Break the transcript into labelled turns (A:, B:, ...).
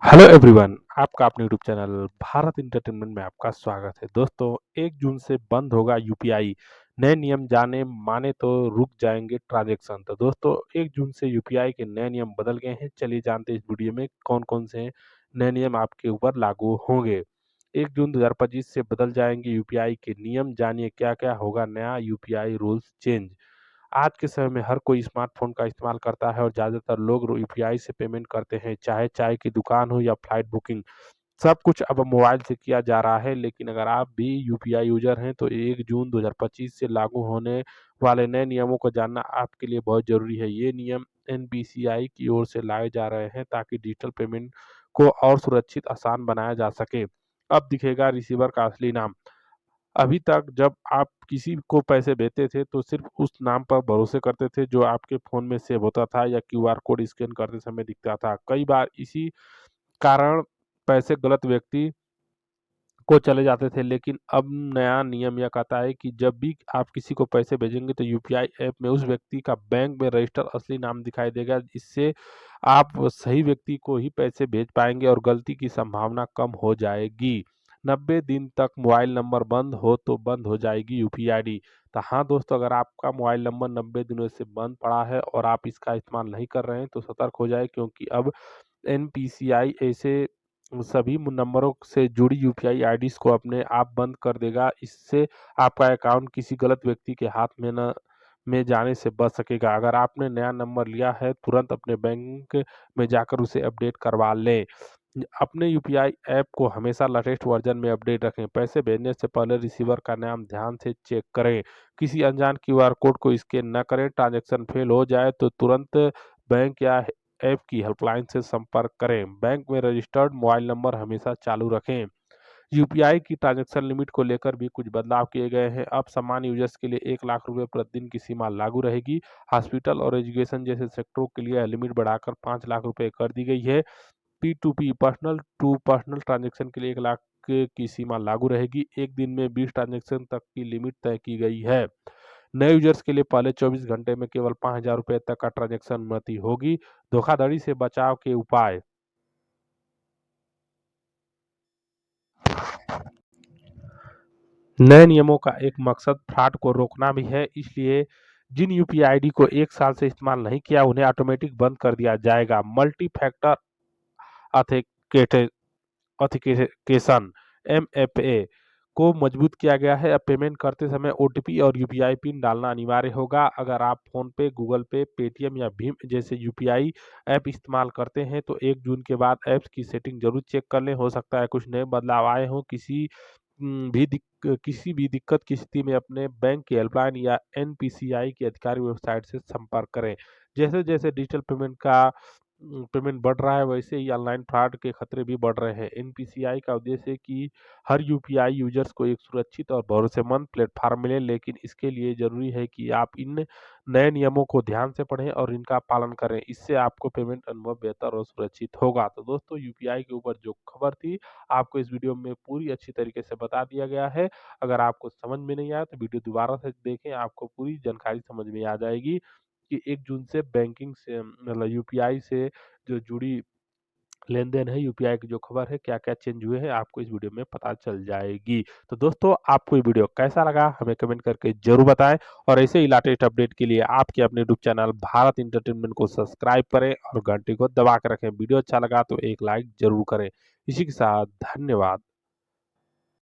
A: Hello everyone, आपका अपने YouTube channel Bharat entertainment में आपका स्वागत है। दोस्तों, 1 जून से बंद होगा यूपीआई। नए नियम जाने माने तो रुक जाएंगे ट्रांजैक्शन। तो दोस्तों, 1 जून से यूपीआई के नए नियम बदल गए हैं। चलिए जानते हैं इस वीडियो में कौन-कौन से नए नियम आपके ऊपर लागू होंगे। 1 जून 2025 से बदल जाएंगे यूपीआई के नियम। जानिए क्या-क्या होगा नया यूपीआई रूल्स चेंज। आज के समय में हर कोई स्मार्टफ़ोन का इस्तेमाल करता है और ज़्यादातर लोग यूपीआई से पेमेंट करते हैं, चाहे चाय की दुकान हो या फ्लाइट बुकिंग। सब कुछ अब मोबाइल से किया जा रहा है, लेकिन अगर आप भी यूपीआई यूज़र हैं, तो 1 जून 2025 से लागू होने वाले नए नियमों को जानना आपके लिए बहुत ज़रूरी है। ये नियम एनपीसीआई की ओर से लाए जा रहे हैं ताकि डिजिटल पेमेंट को और सुरक्षित, आसान बनाया जा सके। अब दिखेगा रिसीवर का असली नाम। अभी तक जब आप किसी को पैसे भेजते थे तो सिर्फ उस नाम पर भरोसे करते थे जो आपके फ़ोन में सेव होता था या क्यूआर कोड स्कैन करते समय दिखता था। कई बार इसी कारण पैसे गलत व्यक्ति को चले जाते थे, लेकिन अब नया नियम यह कहता है कि जब भी आप किसी को पैसे भेजेंगे तो यूपीआई ऐप में उस व्यक्ति का बैंक में रजिस्टर असली नाम दिखाई देगा। इससे आप सही व्यक्ति को ही पैसे भेज पाएंगे और गलती की संभावना कम हो जाएगी। 90 दिन तक मोबाइल नंबर बंद हो तो बंद हो जाएगी यूपीआई आईडी। तो हाँ दोस्तों, अगर आपका मोबाइल नंबर 90 दिनों से बंद पड़ा है और आप इसका इस्तेमाल नहीं कर रहे हैं तो सतर्क हो जाए, क्योंकि अब एनपीसीआई ऐसे सभी नंबरों से जुड़ी यूपीआई आईडीज़ को अपने आप बंद कर देगा। इससे आपका अकाउंट किसी गलत व्यक्ति के हाथ में जाने से बच सकेगा। अगर आपने नया नंबर लिया है, तुरंत अपने बैंक में जाकर उसे अपडेट करवा लें। अपने यूपीआई ऐप को हमेशा लेटेस्ट वर्जन में अपडेट रखें। पैसे भेजने से पहले रिसीवर का नाम ध्यान से चेक करें। किसी अनजान क्यूआर कोड को स्कैन न करें। ट्रांजैक्शन फेल हो जाए तो तुरंत बैंक या ऐप की हेल्पलाइन से संपर्क करें। बैंक में रजिस्टर्ड मोबाइल नंबर हमेशा चालू रखें। यूपीआई की ट्रांजैक्शन लिमिट को लेकर भी कुछ बदलाव किए गए हैं। अब सामान्य यूजर्स के लिए 1 लाख रुपए प्रतिदिन की सीमा लागू रहेगी। हॉस्पिटल और एजुकेशन जैसे सेक्टरों के लिए यह लिमिट बढ़ाकर 5 लाख रुपए कर दी गई है। P to P personal to personal transaction के लिए 1 लाख की सीमा लागू रहेगी। एक दिन में 20 ट्रांजैक्शन तक की लिमिट तय की गई है। नए यूजर्स के लिए पहले 24 घंटे में केवल 5,000 रुपए तक का ट्रांजैक्शन अनुमति होगी। धोखाधड़ी से बचाव के उपाय। नए नियमों का एक मकसद फ्रॉड को रोकना भी है, इसलिए जिन यूपीआई आईडी को 1 साल से इस्तेमाल नहीं किया, उन्हें ऑटोमेटिक बंद कर दिया जाएगा। Multi factor authenticate authentication MFA को मजबूत किया गया है। अब पेमेंट करते समय ओटीपी और यूपीआई पिन डालना अनिवार्य होगा। अगर आप फोन पे, गूगल पे, पेटीएम या भीम जैसे यूपीआई ऐप इस्तेमाल करते हैं तो 1 जून के बाद ऐप्स की सेटिंग जरूर चेक कर लें। हो सकता है कुछ नए बदलाव आए हों। किसी भी दिक्कत की स्थिति में अपने बैंक की हेल्पलाइन या एनपीसीआई की आधिकारिक वेबसाइट से संपर्क करें। जैसे जैसे डिजिटल पेमेंट बढ़ रहा है, वैसे ही ऑनलाइन फ्रॉड के खतरे भी बढ़ रहे हैं। एनपीसीआई का उद्देश्य है कि हर यूपीआई यूजर्स को एक सुरक्षित और भरोसेमंद प्लेटफॉर्म मिले, लेकिन इसके लिए जरूरी है कि आप इन नए नियमों को ध्यान से पढ़ें और इनका पालन करें। इससे आपको पेमेंट अनुभव बेहतर और सुरक्षित होगा। तो दोस्तों, यूपीआई के ऊपर जो खबर थी, आपको इस वीडियो में पूरी अच्छी तरीके से बता दिया गया है। अगर आपको समझ में नहीं आया तो वीडियो दोबारा से देखें, आपको पूरी जानकारी समझ में आ जाएगी कि 1 जून से बैंकिंग से मतलब यूपीआई से जो जुड़ी लेन-देन है, यूपीआई की जो खबर है, क्या-क्या चेंज हुए हैं, आपको इस वीडियो में पता चल जाएगी। तो दोस्तों, आपको ये वीडियो कैसा लगा हमें कमेंट करके ज़रूर बताएँ, और ऐसे ही लेटेस्ट अपडेट के लिए आपके अपने यूट्यूब चैनल भारत एंटरटेनमेंट को सब्सक्राइब करें और घंटी को दबा के रखें। वीडियो अच्छा लगा तो एक लाइक ज़रूर करें। इसी के साथ धन्यवाद।